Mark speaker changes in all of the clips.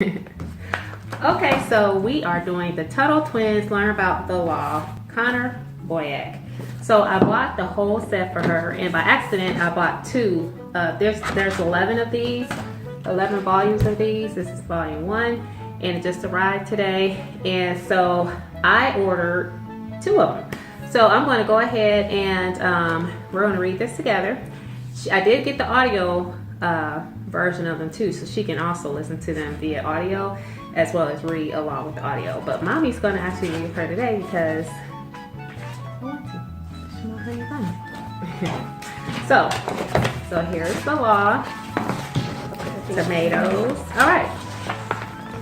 Speaker 1: Okay, so we are doing the Tuttle Twins Learn About the Law, Conner Boyack. So I bought the whole set for her, and by accident I bought two. There's 11 of these, 11 volumes of these. This is volume 1, and it just arrived today. And so I ordered 2 of them. So I'm going to go ahead and we're going to read this together. I did get the audio version of them too, so she can also listen to them via audio as well as read along with the audio. But mommy's going to actually read for today because I want to. She knows how you fun. So here's the law. Tomatoes. All right.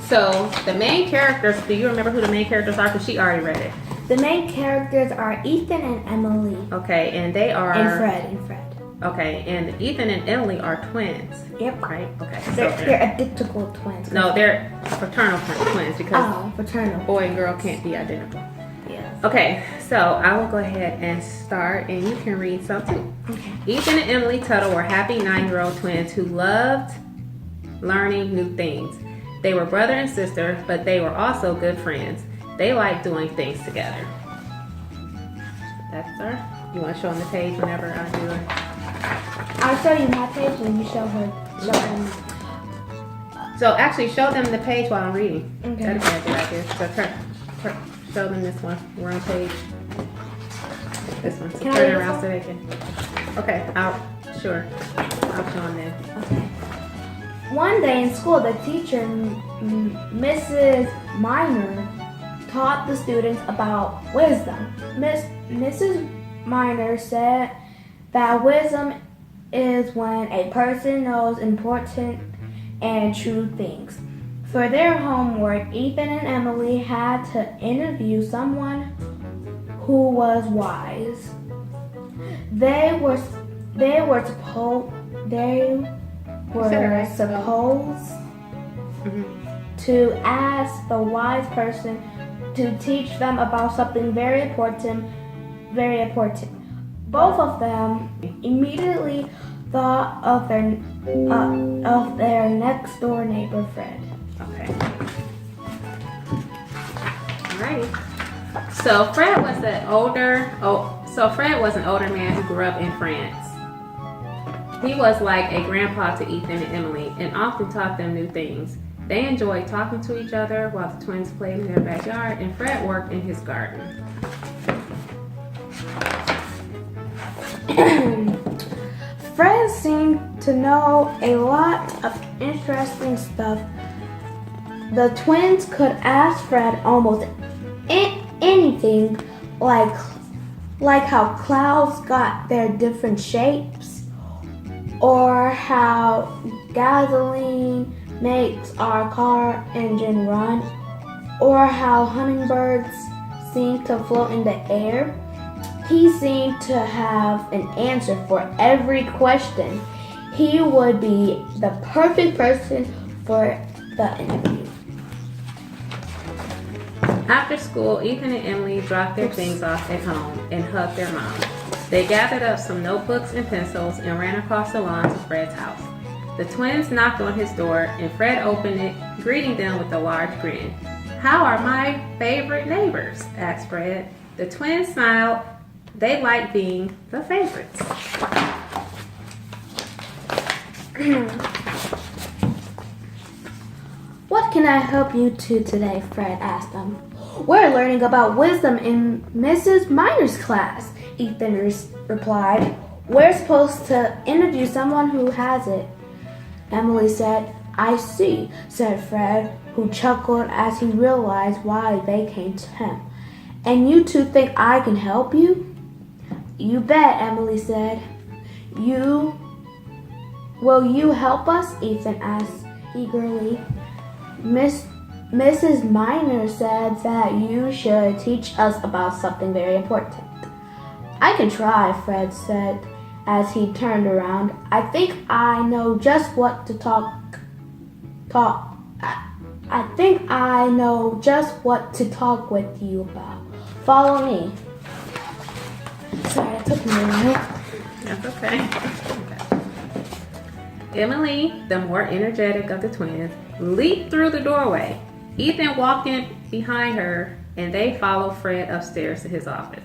Speaker 1: So the main characters. Do you remember who the main characters are? Because she already read it.
Speaker 2: The main characters are Ethan and Emily.
Speaker 1: Okay, and they are.
Speaker 2: And Fred.
Speaker 1: Okay, and Ethan and Emily are twins.
Speaker 2: Yep.
Speaker 1: Right? Okay.
Speaker 2: They're identical twins.
Speaker 1: No, they're fraternal twins because
Speaker 2: fraternal.
Speaker 1: Boy and girl can't be identical.
Speaker 2: Yes.
Speaker 1: Okay, so I will go ahead and start, and you can read some too.
Speaker 2: Okay.
Speaker 1: Ethan and Emily Tuttle were happy 9-year-old twins who loved learning new things. They were brother and sister, but they were also good friends. They liked doing things together. That's her. You want to show them the page whenever I do it?
Speaker 2: I'll show you my page and you show her. Show them.
Speaker 1: So actually, show them the page while I'm reading.
Speaker 2: Okay.
Speaker 1: That'd be a good idea. So show them this one. We're on page. This one. So
Speaker 2: Can I
Speaker 1: turn
Speaker 2: read
Speaker 1: it around
Speaker 2: this
Speaker 1: so they can. Okay. Sure. I'll show them then.
Speaker 2: Okay. One day in school, the teacher, Mrs. Miner, taught the students about wisdom. Mrs. Miner said that wisdom is when a person knows important and true things. For their homework, Ethan and Emily had to interview someone who was wise. They were supposed to ask the wise person to teach them about something very important. Both of them immediately thought of their next door neighbor, Fred.
Speaker 1: Okay. Alrighty. So Fred was an older man who grew up in France. He was like a grandpa to Ethan and Emily and often taught them new things. They enjoyed talking to each other while the twins played in their backyard, and Fred worked in his garden.
Speaker 2: Fred seemed to know a lot of interesting stuff. The twins could ask Fred almost anything, like how clouds got their different shapes, or how gasoline makes our car engine run, or how hummingbirds seem to float in the air. He seemed to have an answer for every question. He would be the perfect person for the interview.
Speaker 1: After school, Ethan and Emily dropped their things off at home and hugged their mom. They gathered up some notebooks and pencils and ran across the lawn to Fred's house. The twins knocked on his door, and Fred opened it, greeting them with a large grin. "How are my favorite neighbors?" asked Fred. The twins smiled. They liked being the favorites.
Speaker 2: What can I help you to today? Fred asked them. We're learning about wisdom in Mrs. Miner's class, Ethan replied. We're supposed to interview someone who has it. Emily said. I see, said Fred, who chuckled as he realized why they came to him. And you two think I can help you? You bet, Emily said. Will you help us? Ethan asked eagerly. Mrs. Miner said that you should teach us about something very important. I can try, Fred said as he turned around. I think I know just what to talk. I think I know just what to talk with you about. Follow me. Sorry, that took me a minute.
Speaker 1: That's okay. Emily, the more energetic of the twins, leaped through the doorway. Ethan walked in behind her, and they followed Fred upstairs to his office.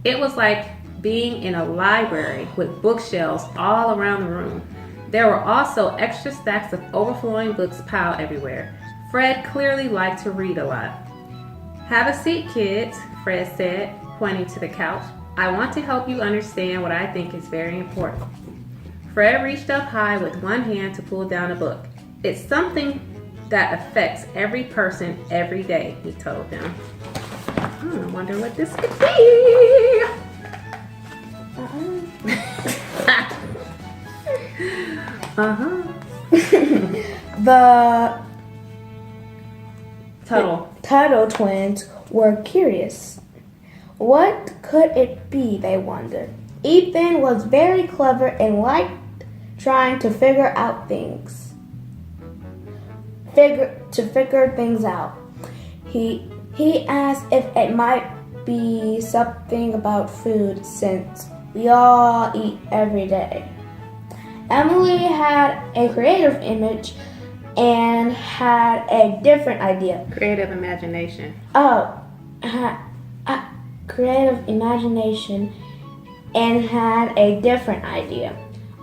Speaker 1: It was like being in a library with bookshelves all around the room. There were also extra stacks of overflowing books piled everywhere. Fred clearly liked to read a lot. "Have a seat, kids," Fred said, pointing to the couch. "I want to help you understand what I think is very important." Fred reached up high with one hand to pull down a book. "It's something that affects every person every day," he told them. I wonder what this could be.
Speaker 2: The
Speaker 1: Tuttle
Speaker 2: twins were curious. What could it be, they wondered. Ethan was very clever and liked trying to figure things out. He asked if it might be something about food, since we all eat every day. Emily had a creative image and had a different idea.
Speaker 1: Creative imagination.
Speaker 2: Creative imagination and had a different idea.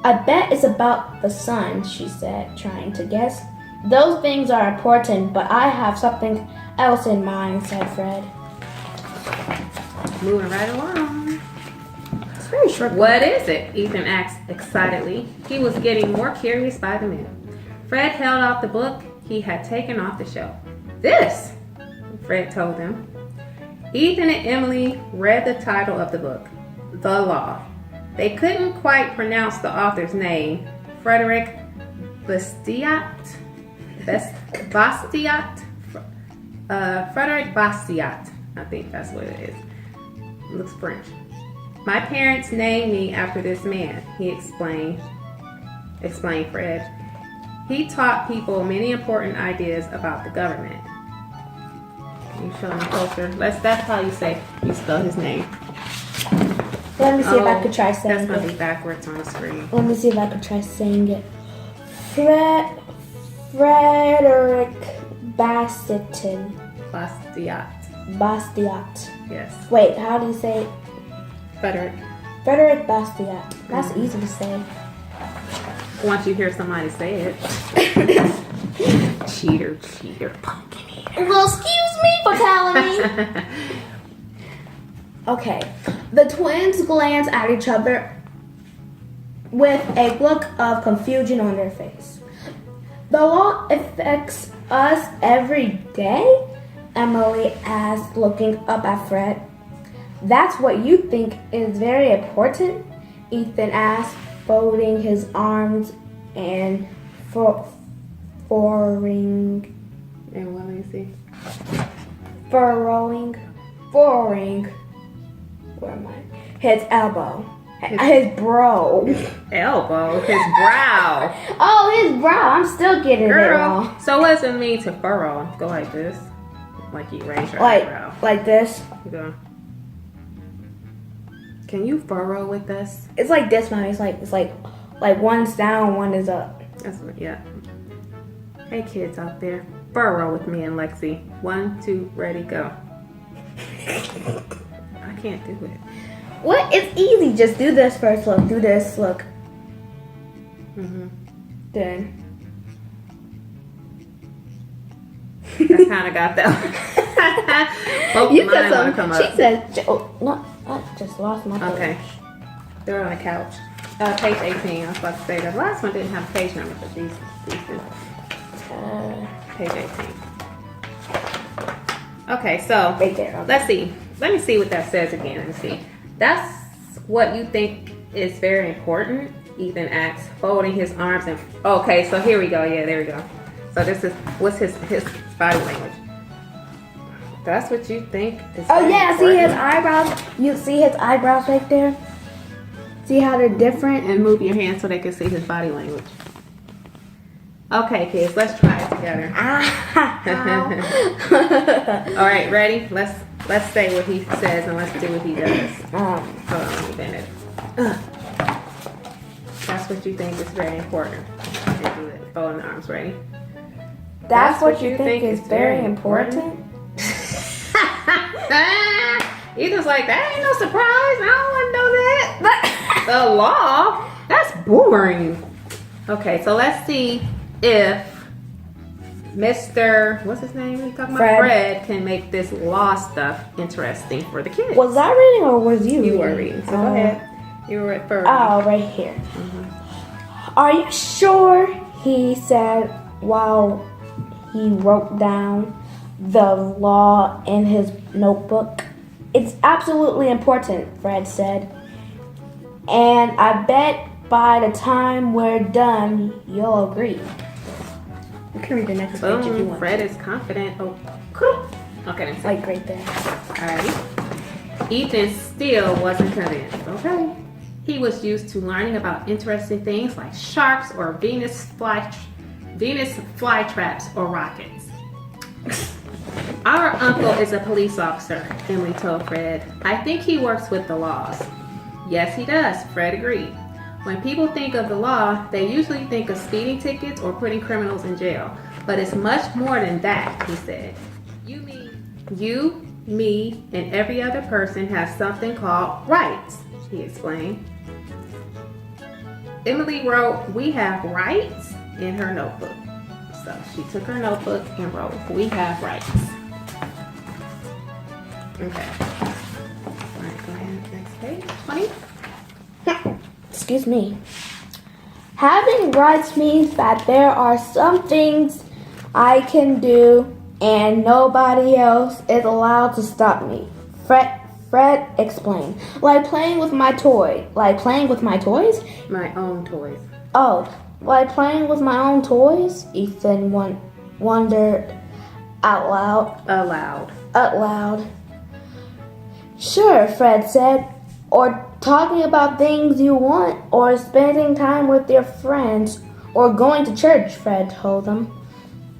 Speaker 2: "I bet it's about the sun," she said, trying to guess. "Those things are important, but I have something else in mind," said Fred.
Speaker 1: Moving right along.
Speaker 2: It's very short.
Speaker 1: "What is it?" Ethan asked excitedly. He was getting more curious by the minute. Fred held out the book he had taken off the shelf. "This," Fred told them. Ethan and Emily read the title of the book, The Law. They couldn't quite pronounce the author's name, Frederick Bastiat. Frederick Bastiat. I think that's what it is. It looks French. "My parents named me after this man," he explained Fred. "He taught people many important ideas about the government." You show me closer. That's how you spell his name.
Speaker 2: Let me see if I could try saying
Speaker 1: That's
Speaker 2: it.
Speaker 1: gonna be backwards on the screen.
Speaker 2: Let me see if I could try saying it. Frederick Bastiat. Bastiat.
Speaker 1: Yes.
Speaker 2: Wait, how do you say it?
Speaker 1: Frederick.
Speaker 2: Frederick Bastiat. That's easy to say.
Speaker 1: Once you hear somebody say it. Cheater, pumpkin eater.
Speaker 2: Well, excuse me for telling me. Okay. The twins glanced at each other with a look of confusion on their face. "The law affects us every day?" Emily asked, looking up at Fred. "That's what you think is very important?" Ethan asked, folding his arms and furrowing.
Speaker 1: And what let me see?
Speaker 2: Furrowing. Where am I? His elbow. His brow.
Speaker 1: Elbow. His brow.
Speaker 2: Oh, his brow. I'm still getting it wrong.
Speaker 1: Girl. So what does it mean to furrow? Go like this. Like you raise your eyebrow.
Speaker 2: Like this.
Speaker 1: Go. Can you furrow with us?
Speaker 2: It's like this, Mommy. It's like one's down, one is up.
Speaker 1: That's what, yeah. Hey kids out there, furrow with me and Lexi. 1, 2, ready, go. I can't do it.
Speaker 2: What? It's easy. Just do this first. Look. Do this. Look. Then.
Speaker 1: I kind of got that one.
Speaker 2: You said something.
Speaker 1: Come
Speaker 2: She
Speaker 1: up.
Speaker 2: said, "Oh no, I just lost my."
Speaker 1: Okay. They're on the couch. Page 18. I was about to say the last one didn't have a page number, but these do. Page 18. Okay, so
Speaker 2: Right there. Okay.
Speaker 1: let's see. Let me see what that says again. Let me see. That's what you think is very important? Ethan asked, folding his arms and okay, so here we go. Yeah, there we go. So this is what's his body language. That's what you think is
Speaker 2: Oh
Speaker 1: very
Speaker 2: yeah,
Speaker 1: important?
Speaker 2: see his eyebrows? You see his eyebrows right there? See how they're different?
Speaker 1: And move your hand so they can see his body language. Okay, kids, let's try it together. All right, ready? Let's say what he says and let's do what he does. Hold on, let me bend it. That's what you think is very important. And do it. Folding the arms, ready?
Speaker 2: That's what you think is very important?
Speaker 1: Ethan's like, that ain't no surprise. I don't want to know that. The law? That's boring. Okay, so let's see if Mr. What's his name? You talking about? Fred can make this law stuff interesting for the kids.
Speaker 2: Was I reading or was you reading?
Speaker 1: You were reading. So go ahead. You were at first.
Speaker 2: Oh, right here. Are you sure? He said while he wrote down the law in his notebook. It's absolutely important, Fred said. And I bet by the time we're done, you'll agree. You can read the next page if you want.
Speaker 1: Fred is confident. Oh, cool. Okay, then.
Speaker 2: Like right there.
Speaker 1: Alright. Ethan still wasn't convinced. Okay. He was used to learning about interesting things like sharks or Venus flytraps or rockets. Our uncle is a police officer, Emily told Fred. I think he works with the laws. Yes, he does, Fred agreed. When people think of the law, they usually think of speeding tickets or putting criminals in jail. But it's much more than that, he said. You mean you, me, and every other person has something called rights, he explained. Emily wrote, "We have rights," in her notebook. So she took her notebook and wrote, "We have rights." Okay. All right, go ahead. Next page. 20.
Speaker 2: Excuse me. Having rights means that there are some things I can do and nobody else is allowed to stop me. Fred explained. Like playing with my toy. Like playing with my toys?
Speaker 1: My own toys.
Speaker 2: Oh, like playing with my own toys? Ethan wondered out loud. Aloud. Sure, Fred said. Or talking about things you want, or spending time with your friends, or going to church, Fred told them.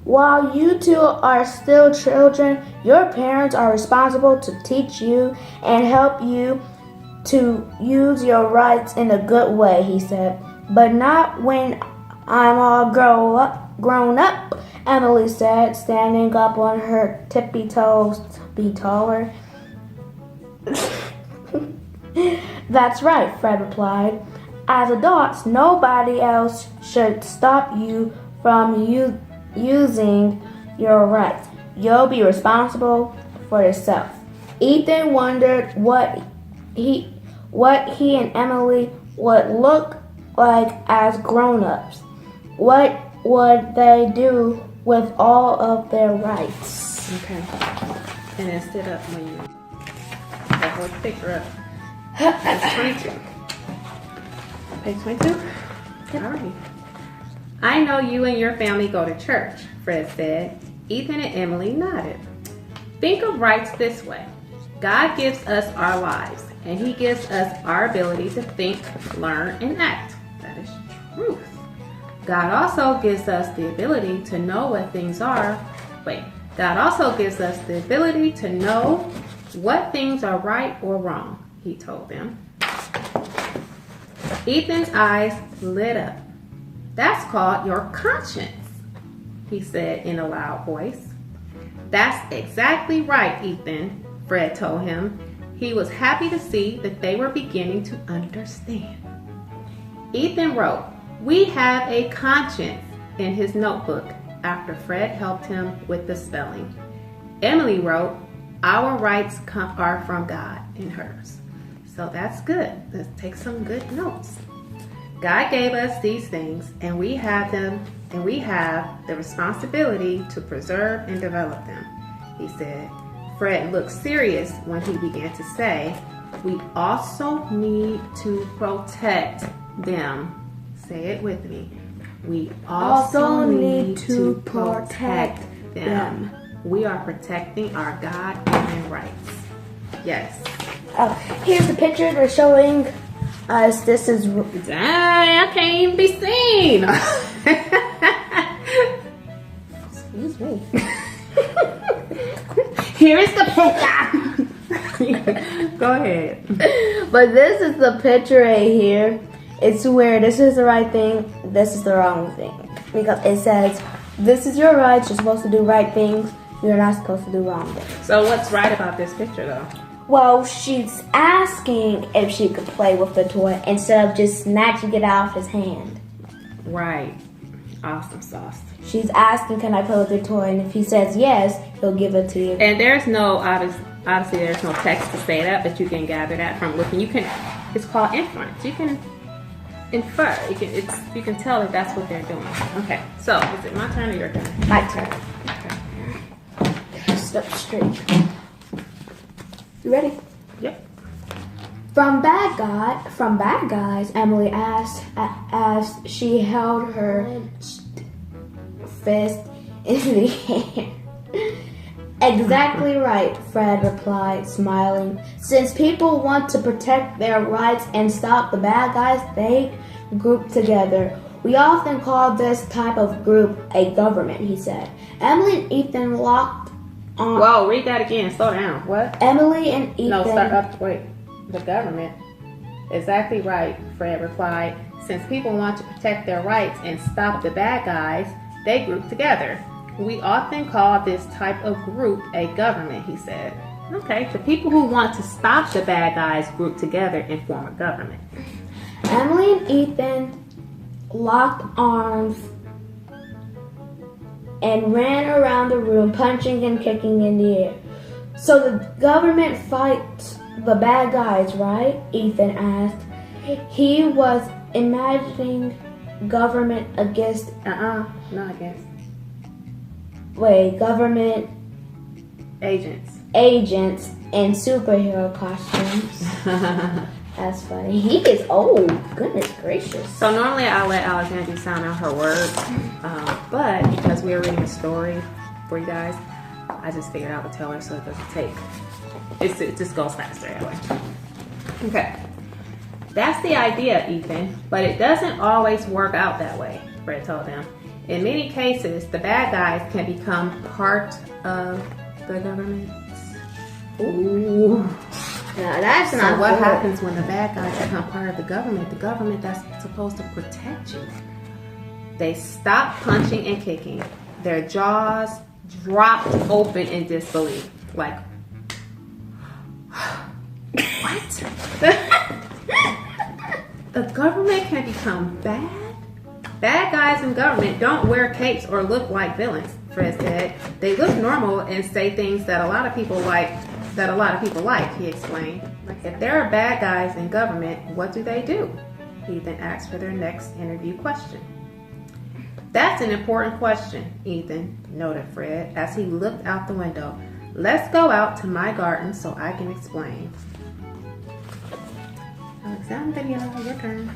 Speaker 2: While you two are still children, your parents are responsible to teach you and help you to use your rights in a good way, he said. But not when I'm all grown up, Emily said, standing up on her tippy toes to be taller. That's right, Fred replied. As adults, nobody else should stop you from using your rights. You'll be responsible for yourself. Ethan wondered what he and Emily would look like as grown-ups. What would they do with all of their rights?
Speaker 1: Okay. And then sit up when you hold the picture up. Page 22. Page 22? All right. I know you and your family go to church, Fred said. Ethan and Emily nodded. Think of rights this way. God gives us our lives, and he gives us our ability to think, learn, and act. That is truth. God also gives us the ability to know what things are. God also gives us the ability to know what things are right or wrong, he told them. Ethan's eyes lit up. That's called your conscience, he said in a loud voice. That's exactly right, Ethan, Fred told him. He was happy to see that they were beginning to understand. Ethan wrote, "We have a conscience," in his notebook after Fred helped him with the spelling. Emily wrote, "Our rights are from God," in hers. So that's good. Let's take some good notes. God gave us these things, and we have them, and we have the responsibility to preserve and develop them, he said. Fred looked serious when he began to say, "We also need to protect them." Say it with me. We also need to protect them. We are protecting our God-given rights. Yes.
Speaker 2: Oh, here's the picture they're showing us. This is...
Speaker 1: Dang, I can't even be seen. Excuse me. Here is the picture. Go ahead.
Speaker 2: But this is the picture right here. It's where this is the right thing, this is the wrong thing. Because it says, This is your rights. You're supposed to do right things. You're not supposed to do wrong things.
Speaker 1: So what's right about this picture, though?
Speaker 2: Well, she's asking if she could play with the toy instead of just snatching it out of his hand.
Speaker 1: Right. Awesome sauce.
Speaker 2: She's asking, can I play with your toy? And if he says yes, he'll give it to you.
Speaker 1: And there's no, obviously there's no text to say that, but you can gather that from looking. It's called inference. You can infer. You can tell that that's what they're doing. Okay, so is it my turn or your turn?
Speaker 2: My turn.
Speaker 1: Okay.
Speaker 2: Step straight. You ready?
Speaker 1: Yep.
Speaker 2: From bad guys, Emily asked as she held her fist in the air. Exactly right, Fred replied, smiling. Since people want to protect their rights and stop the bad guys, they group together. We often call this type of group a government, he said. Emily and Ethan locked on.
Speaker 1: Whoa, read that again. Slow down. What?
Speaker 2: Emily and Ethan.
Speaker 1: No, start up. Wait. The government. Exactly right, Fred replied. Since people want to protect their rights and stop the bad guys, they group together. We often call this type of group a government, he said. Okay, the people who want to stop the bad guys group together and form a government.
Speaker 2: Emily and Ethan locked arms and ran around the room, punching and kicking in the air. So the government fights the bad guys, right? Ethan asked. He was imagining government against...
Speaker 1: Not against.
Speaker 2: Wait, government...
Speaker 1: Agents
Speaker 2: in superhero costumes. That's funny. He is old. Goodness gracious.
Speaker 1: So normally I let Alexandria sound out her words, but because we are reading a story for you guys, I just figured I would tell her so it doesn't take. It just goes faster that way. Okay. That's the idea, Ethan, but it doesn't always work out that way, Fred told him. In many cases, the bad guys can become part of the government. Ooh.
Speaker 2: No, that's
Speaker 1: So
Speaker 2: not
Speaker 1: what
Speaker 2: good.
Speaker 1: happens when the bad guys become part of the government that's supposed to protect you? They stop punching and kicking. Their jaws dropped open in disbelief. Like, what? The government can become bad? Bad guys in government don't wear capes or look like villains, Fred said. They look normal and say things that a lot of people like, he explained. If there are bad guys in government, what do they do? He then asked for their next interview question. That's an important question, Ethan, noted Fred as he looked out the window. Let's go out to my garden so I can explain. Alexandria, your turn.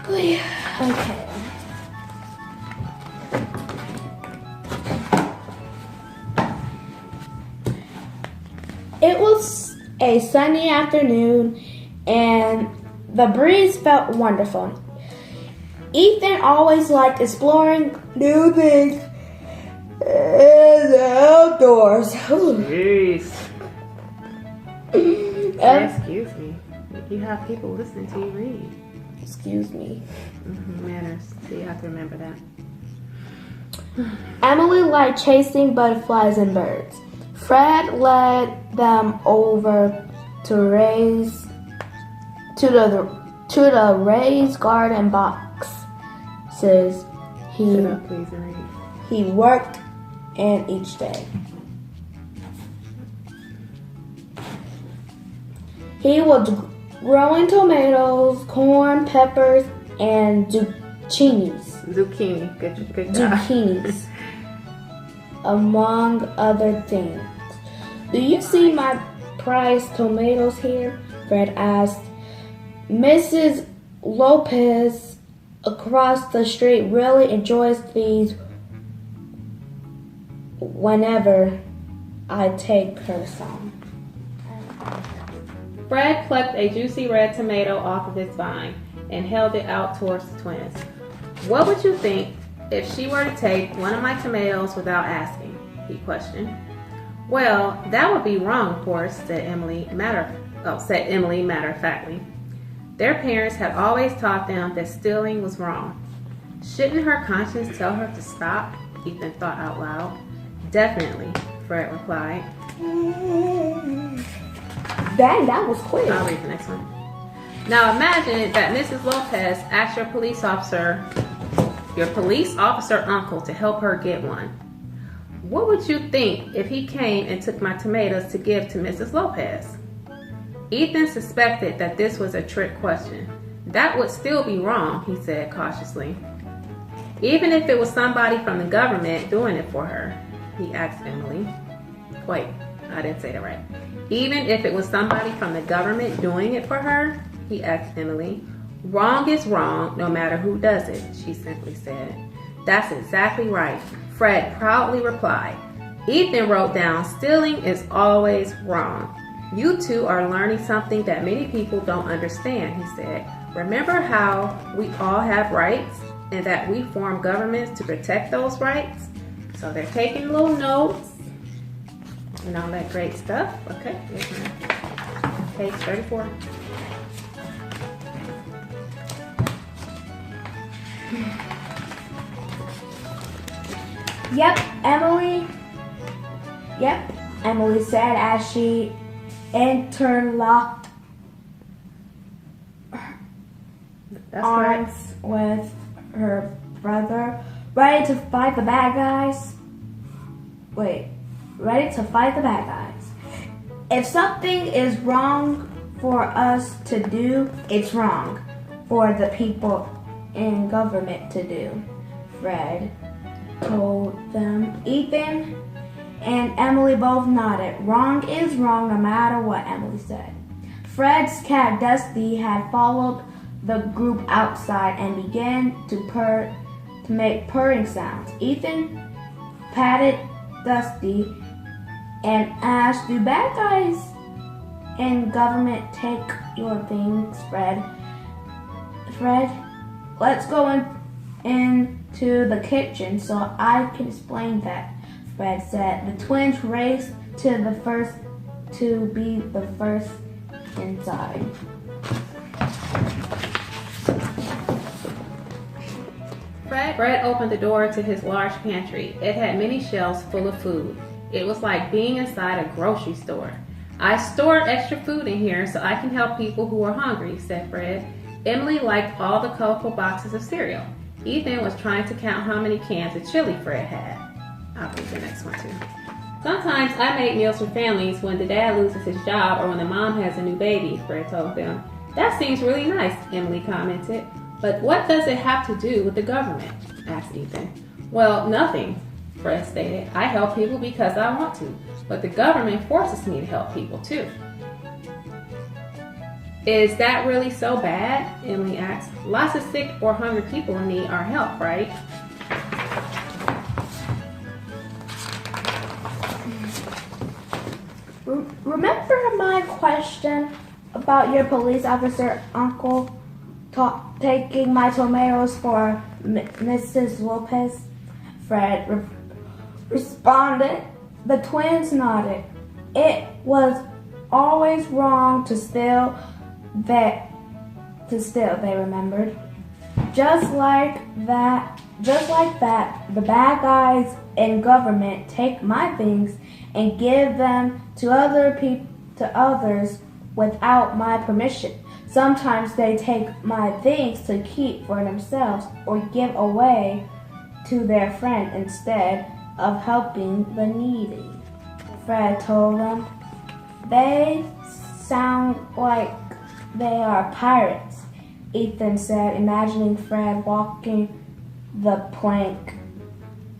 Speaker 2: Okay. It was a sunny afternoon and the breeze felt wonderful. Ethan always liked exploring new things in the outdoors.
Speaker 1: Jeez. Excuse me. You have people listening to you read.
Speaker 2: Excuse me.
Speaker 1: Manners. So you have to remember that.
Speaker 2: Emily liked chasing butterflies and birds. Fred led them over to the raised garden boxes
Speaker 1: Shut up, please, and read.
Speaker 2: he worked in each day. He was growing tomatoes, corn, peppers, and zucchinis.
Speaker 1: Zucchini. Good job.
Speaker 2: Zucchinis, among other things. Do you see my prized tomatoes here? Fred asked. Mrs. Lopez across the street really enjoys these whenever I take her some.
Speaker 1: Fred plucked a juicy red tomato off of its vine and held it out towards the twins. What would you think if she were to take one of my tomatoes without asking? He questioned. Well, that would be wrong, of course, said Emily matter-of-factly. Their parents had always taught them that stealing was wrong. Shouldn't her conscience tell her to stop? Ethan thought out loud. Definitely, Fred replied.
Speaker 2: Dang, that was quick.
Speaker 1: I'll read the next one. Now imagine that Mrs. Lopez asked your police officer uncle to help her get one. What would you think if he came and took my tomatoes to give to Mrs. Lopez? Ethan suspected that this was a trick question. That would still be wrong, he said cautiously. Even if it was somebody from the government doing it for her, he asked Emily. Wait, I didn't say that right. Even if it was somebody from the government doing it for her, he asked Emily. Wrong is wrong, no matter who does it, she simply said. That's exactly right, Fred proudly replied. Ethan wrote down, stealing is always wrong. You two are learning something that many people don't understand, he said. Remember how we all have rights and that we form governments to protect those rights? So they're taking little notes and all that great stuff. Okay, page 34.
Speaker 2: Yep, Emily said as she interlocked arms with her brother, ready to fight the bad guys. If something is wrong for us to do, it's wrong for the people in government to do, Fred told them. Ethan and Emily both nodded. Wrong is wrong no matter what Emily said. Fred's cat Dusty had followed the group outside and began to make purring sounds. Ethan patted Dusty and asked, do bad guys in government take your things, Fred? Fred, let's go into the kitchen so I can explain that, Fred said. The twins raced to be the first inside.
Speaker 1: Fred opened the door to his large pantry. It had many shelves full of food. It was like being inside a grocery store. I stored extra food in here so I can help people who are hungry, said Fred. Emily liked all the colorful boxes of cereal. Ethan was trying to count how many cans of chili Fred had. I'll read the next one too. Sometimes I make meals for families when the dad loses his job or when the mom has a new baby, Fred told them. That seems really nice, Emily commented. But what does it have to do with the government? Asked Ethan. Well, nothing, Fred stated. I help people because I want to, but the government forces me to help people too. Is that really so bad? Emily asked. Lots of sick or hungry people need our help, right?
Speaker 2: Remember my question about your police officer uncle taking my tomatoes for Mrs. Lopez? Fred responded. The twins nodded. It was always wrong to steal, they remembered. Just like that, the bad guys in government take my things and give them to others without my permission. Sometimes they take my things to keep for themselves or give away to their friend instead of helping the needy, Fred told them. They sound like they are pirates, Ethan said, imagining Fred walking the plank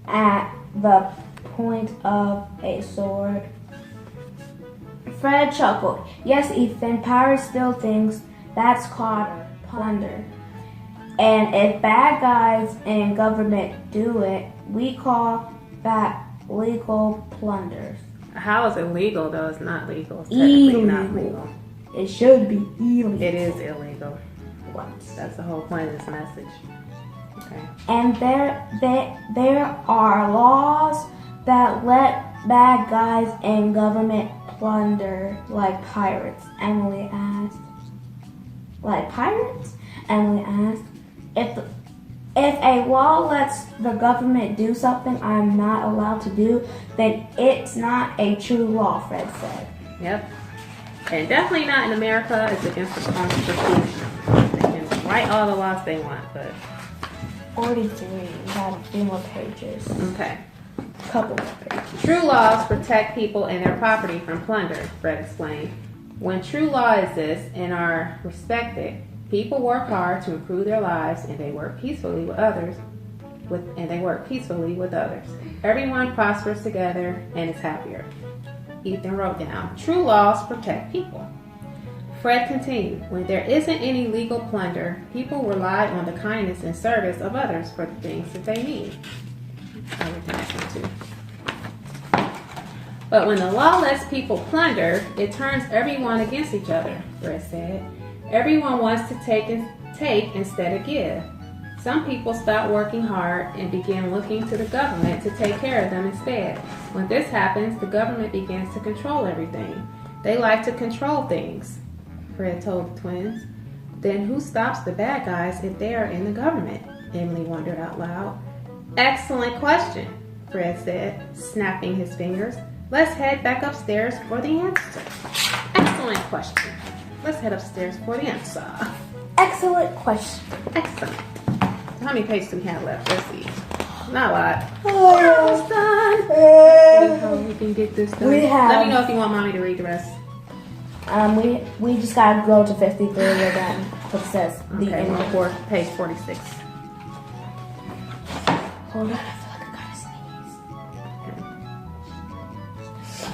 Speaker 2: at the point of a sword. Fred chuckled. Yes, Ethan, pirates steal things. That's called plunder. And if bad guys in government do it, we call that legal plunders.
Speaker 1: How is it legal though? It's not legal. It's technically not legal.
Speaker 2: It should be illegal.
Speaker 1: It is illegal. What? That's the whole point of this message. Okay.
Speaker 2: And there are laws that let bad guys in government plunder like pirates, Emily asked. Like pirates? Emily asked. If a law lets the government do something I'm not allowed to do, then it's not a true law, Fred said.
Speaker 1: Yep. And definitely not in America. It's against the Constitution. They can write all the laws they want, but
Speaker 2: 43. We have a few more pages.
Speaker 1: okay.
Speaker 2: Couple more pages.
Speaker 1: True laws protect people and their property from plunder, Fred explained. When true law exists and are respected, people work hard to improve their lives and they work peacefully with others. Everyone prospers together and is happier. Ethan wrote down, true laws protect people. Fred continued, when there isn't any legal plunder, people rely on the kindness and service of others for the things that they need. I read the next one too. But when the law lets people plunder, it turns everyone against each other, Fred said. Everyone wants to take instead of give. Some people stop working hard and begin looking to the government to take care of them instead. When this happens, the government begins to control everything. They like to control things, Fred told the twins. Then who stops the bad guys if they are in the government? Emily wondered out loud. Excellent question, Fred said, snapping his fingers. Let's head back upstairs for the answer. Excellent question. Let's head upstairs for the answer.
Speaker 2: Excellent question.
Speaker 1: Excellent. How many pages do we have left? Let's see. Not a lot.
Speaker 2: Oh,
Speaker 1: We're almost done. How we can get this done.
Speaker 2: We have-
Speaker 1: Let me know if you want mommy to read the rest.
Speaker 2: We just gotta go to 53. We're done. What it says. The
Speaker 1: Okay,
Speaker 2: end.
Speaker 1: for page 46.
Speaker 2: Hold on, I feel like I gotta sneeze.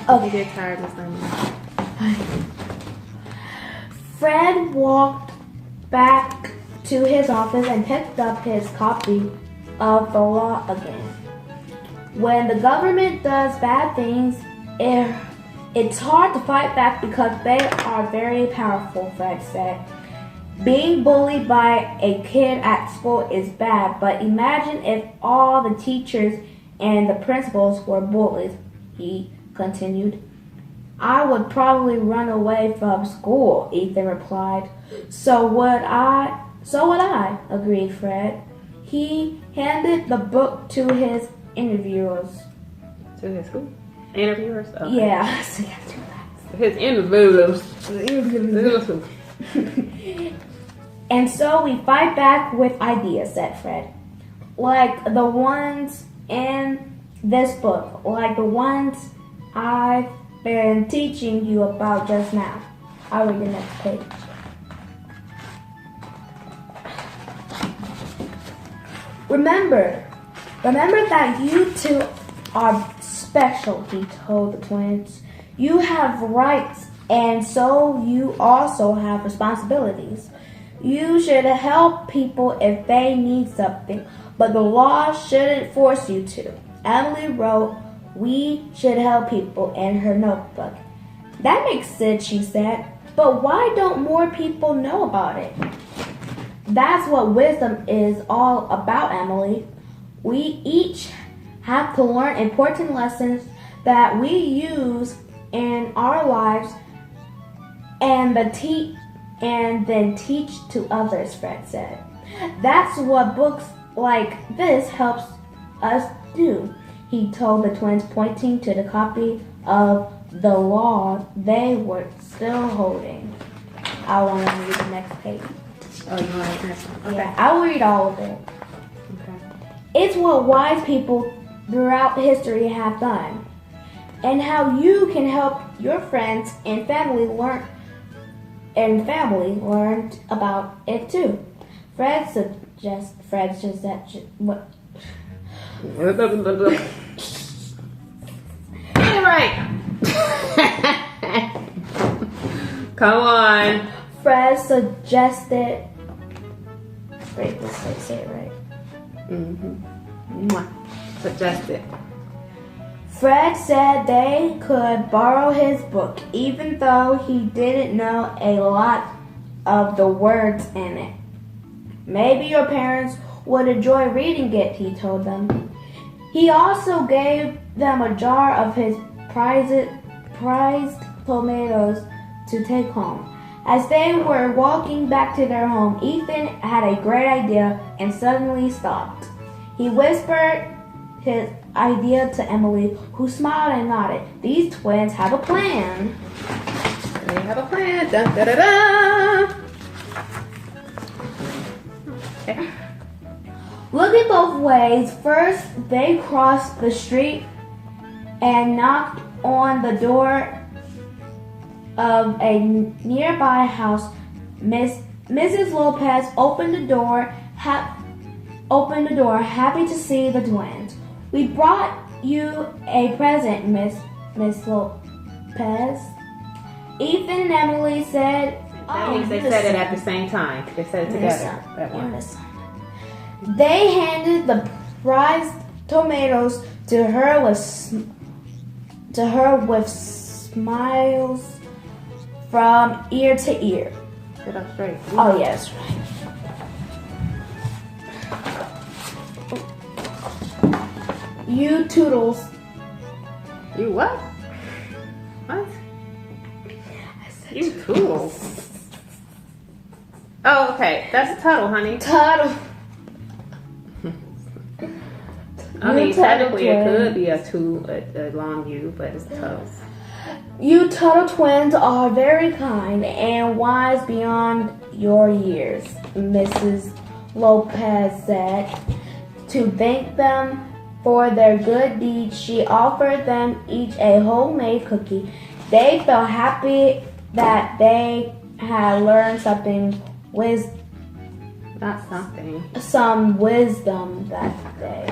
Speaker 1: You
Speaker 2: Okay.
Speaker 1: get tired this time.
Speaker 2: Fred walked back to his office and picked up his copy of the law again. When the government does bad things, it's hard to fight back because they are very powerful, Fred said. Being bullied by a kid at school is bad, but imagine if all the teachers and the principals were bullies, he continued. I would probably run away from school, Ethan replied. So would I, agreed Fred. He handed the book to his interviewers.
Speaker 1: To his school? Interviewers? Okay.
Speaker 2: Yeah, so you have to relax.
Speaker 1: His interviewers.
Speaker 2: And so we fight back with ideas, said Fred. Like the ones in this book, like the ones I've been teaching you about just now. I'll read the next page. Remember that you two are special, he told the twins. You have rights, and so you also have responsibilities. You should help people if they need something, but the law shouldn't force you to. Emily wrote, we should help people in her notebook. That makes sense, she said, but why don't more people know about it? That's what wisdom is all about, Emily. We each have to learn important lessons that we use in our lives and then teach to others, Fred said. That's what books like this helps us do, he told the twins, pointing to the copy of the law they were still holding. I want to read the next page.
Speaker 1: Oh, you want to read this one? Okay.
Speaker 2: Yeah, I'll read all of it.
Speaker 1: Okay.
Speaker 2: It's what wise people throughout history have done, and how you can help your friends and family learn about it too. Fred suggests what?
Speaker 1: Get it right. Come on.
Speaker 2: Fred suggested. Wait, let's say it right.
Speaker 1: Suggested.
Speaker 2: Fred said they could borrow his book, even though he didn't know a lot of the words in it. Maybe your parents would enjoy reading it, he told them. He also gave them a jar of his prized tomatoes to take home. As they were walking back to their home, Ethan had a great idea and suddenly stopped. He whispered his idea to Emily, who smiled and nodded. These twins have a plan.
Speaker 1: They have a plan. Dun, da, da, da. Okay.
Speaker 2: Looking both ways, first they crossed the street and knocked on the door of a nearby house. Mrs. Lopez opened the door, happy to see the twins. We brought you a present, Miss Lopez. Ethan and Emily said.
Speaker 1: That means they said it at the same time. They said it together at once.
Speaker 2: They handed the prized tomatoes to her with smiles from ear to ear.
Speaker 1: Sit up straight.
Speaker 2: Oh yes, right. You tuttles.
Speaker 1: You what? What? You tools. Oh, okay. That's Tuttle, honey.
Speaker 2: Tuttle.
Speaker 1: I mean, technically it could be a long U, but it's Tuttles.
Speaker 2: You Tuttle twins are very kind and wise beyond your years, Mrs. Lopez said. To thank them for their good deeds, she offered them each a homemade cookie. They felt happy that they had learned some wisdom that day.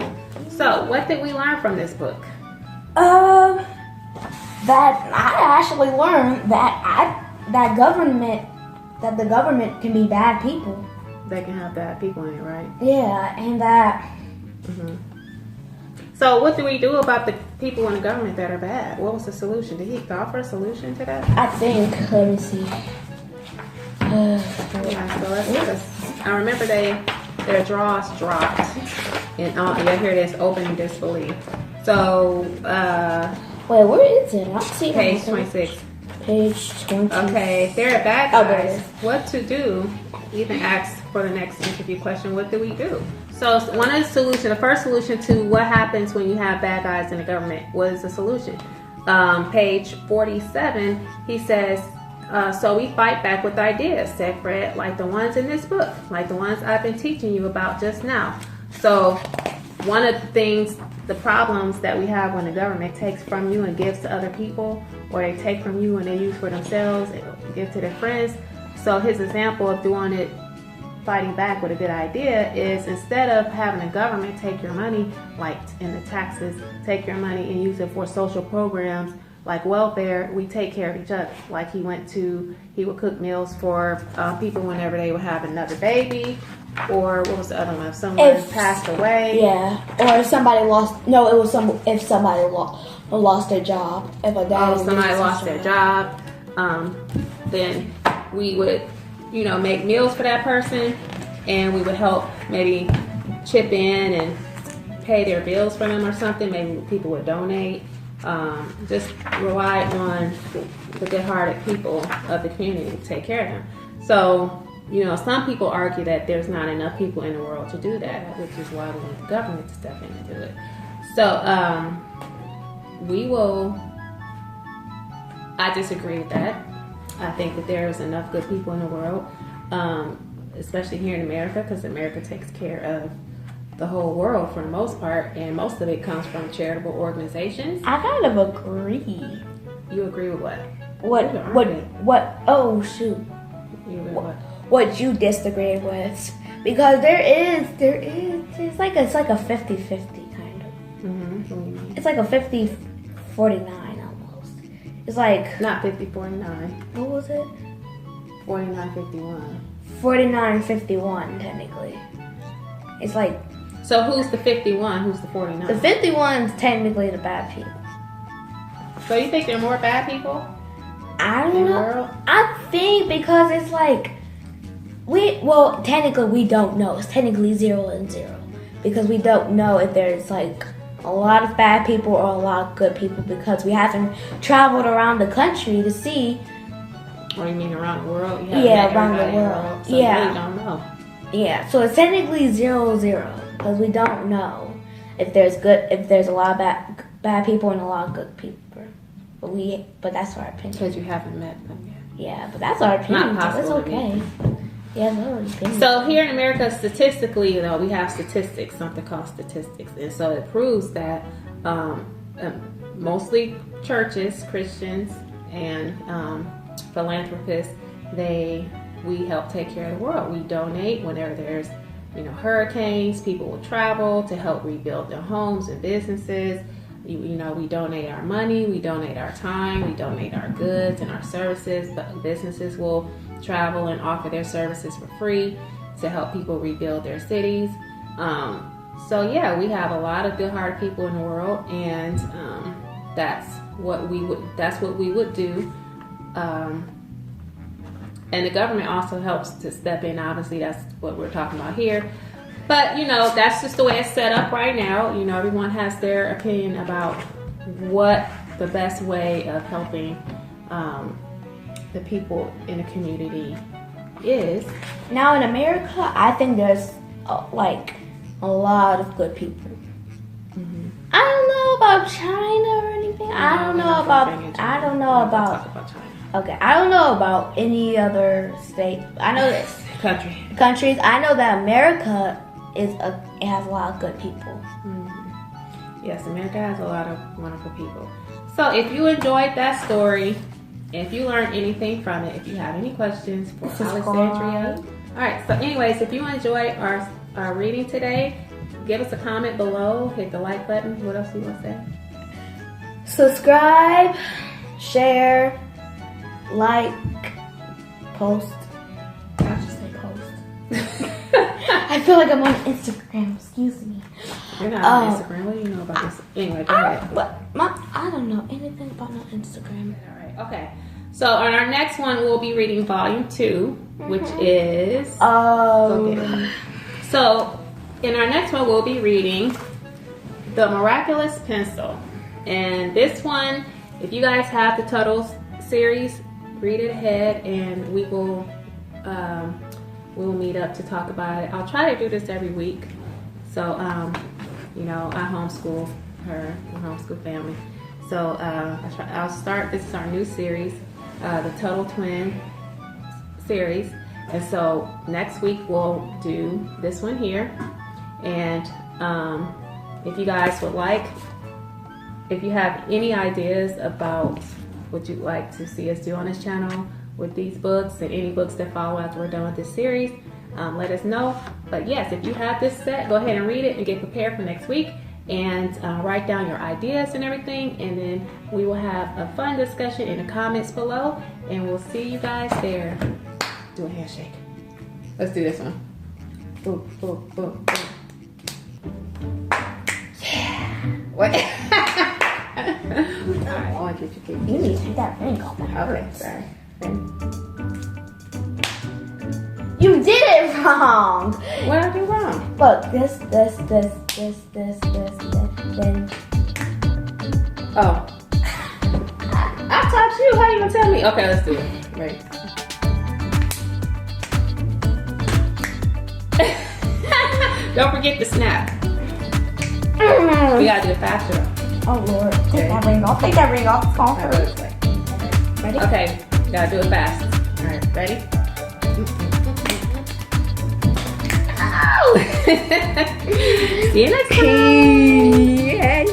Speaker 1: So, what did we learn from this book?
Speaker 2: That I actually learned that the government can be bad people.
Speaker 1: They can have bad people in it, right?
Speaker 2: Yeah, and that.
Speaker 1: Mm-hmm. So, what do we do about the people in the government that are bad? What was the solution? Did he offer a solution to that?
Speaker 2: I think. Let me see.
Speaker 1: Yeah, so let's I remember their jaws dropped, and here it is, open in disbelief. So,
Speaker 2: wait, where is it? I'll see.
Speaker 1: Page 26.
Speaker 2: Page 20.
Speaker 1: Okay, they're a bad
Speaker 2: Oh,
Speaker 1: guys. What to do? Even asked for the next interview question. What do we do? So one of the first solution to what happens when you have bad guys in the government. What is the solution? Page 47. He says. So we fight back with ideas, said Fred, like the ones in this book, like the ones I've been teaching you about just now. So one of the problems that we have when the government takes from you and gives to other people, or they take from you and they use for themselves and give to their friends. So his example of doing it, fighting back with a good idea, is instead of having the government take your money, like in the taxes, take your money and use it for social programs, like welfare, we take care of each other. Like he would cook meals for people whenever they would have another baby, or what was the other one? If someone passed away.
Speaker 2: Yeah, or if somebody lost. No, it was if somebody lost their job. If a dad.
Speaker 1: Oh, somebody lost their job. Then we would, make meals for that person, and we would help maybe chip in and pay their bills for them or something. Maybe people would donate. Just rely on the good-hearted people of the community to take care of them. So, some people argue that there's not enough people in the world to do that, which is why we want the government to step in and do it. So, I disagree with that. I think that there's enough good people in the world, especially here in America, because America takes care of the whole world for the most part, and most of it comes from charitable organizations.
Speaker 2: I kind of agree.
Speaker 1: You agree with what?
Speaker 2: What? Oh shoot!
Speaker 1: You agree with what?
Speaker 2: What you disagree with? Because it's like a 50-50 kind of.
Speaker 1: Mm-hmm. What do you mean?
Speaker 2: It's like a 50-49 almost. It's like
Speaker 1: not 50-49.
Speaker 2: What was it?
Speaker 1: 49-51.
Speaker 2: 49-51 technically. It's like.
Speaker 1: So who's the 51? Who's the 49?
Speaker 2: The 51 is technically the bad people.
Speaker 1: So you think there are more bad people?
Speaker 2: I don't know. I think because it's like technically we don't know. It's technically 0 and 0 because we don't know if there's like a lot of bad people or a lot of good people because we haven't traveled around the country to see
Speaker 1: What do you mean around the world? You haven't
Speaker 2: Yeah,
Speaker 1: met
Speaker 2: around the
Speaker 1: everybody in
Speaker 2: world.
Speaker 1: So
Speaker 2: Yeah.
Speaker 1: you really don't know.
Speaker 2: Yeah, so it's technically 0-0 because we don't know if there's a lot of bad people and a lot of good people. But that's our opinion.
Speaker 1: Because you haven't met them yet.
Speaker 2: Yeah, but that's our opinion.
Speaker 1: Not
Speaker 2: So it's
Speaker 1: possible to
Speaker 2: okay. Yeah, that's our opinion.
Speaker 1: So here in America, statistically, you know, we have statistics, something called statistics, and so it proves that mostly churches, Christians, and philanthropists, we help take care of the world. We donate whenever there's, you know, hurricanes. People will travel to help rebuild their homes and businesses. You know, we donate our money, we donate our time, we donate our goods and our services. But businesses will travel and offer their services for free to help people rebuild their cities. So yeah, we have a lot of good-hearted people in the world, and that's what we would do. And the government also helps to step in. Obviously, that's what we're talking about here. But, you know, that's just the way it's set up right now. You know, everyone has their opinion about what the best way of helping the people in the community is.
Speaker 2: Now in America, I think there's like a lot of good people.
Speaker 1: Mm-hmm.
Speaker 2: I don't know about China or anything. I don't know about
Speaker 1: China.
Speaker 2: Okay, I don't know about any other state. I know this countries. I know that America it has a lot of good people.
Speaker 1: Mm-hmm. Yes, America has a lot of wonderful people. So if you enjoyed that story, if you learned anything from it, if you have any questions for Alexandria. All right, so anyways, if you enjoyed our reading today, give us a comment below, hit the like button. What else do you want to say?
Speaker 2: Subscribe, share, like, post. I should say post. I feel like I'm on Instagram. Excuse me.
Speaker 1: You're not on Instagram. What do you know about this? Anyway, go ahead.
Speaker 2: I don't know anything about no Instagram.
Speaker 1: All right. Okay. So on our next one, we'll be reading volume 2, which is. So in our next one, we'll be reading The Miraculous Pencil, and this one, if you guys have the Tuttles series, read it ahead, and we will. We'll meet up to talk about it. I'll try to do this every week. So, you know, I homeschool her, we're a homeschool family. So I'll start, this is our new series, the Tuttle Twin series. And so next week we'll do this one here. And if you guys would like, if you have any ideas about what you'd like to see us do on this channel, with these books and any books that follow after we're done with this series, let us know. But yes, if you have this set, go ahead and read it and get prepared for next week, and write down your ideas and everything, and then we will have a fun discussion in the comments below, and we'll see you guys there. Do a handshake. Let's do this one. Boom, boom, boom, boom. Yeah. What? All right, I want you to keep.
Speaker 2: You need to take that ring off.
Speaker 1: Okay, sorry.
Speaker 2: You did it wrong.
Speaker 1: What did I do wrong?
Speaker 2: Look, this, then.
Speaker 1: Oh. I taught you. How you gonna tell me? Okay, let's do it. Right. Don't forget the snap. We gotta do it faster.
Speaker 2: Oh Lord, take that ring off. Take that ring off. It's gone first.
Speaker 1: Ready? Okay, gotta do it fast. All right, ready? Ow! See you next time.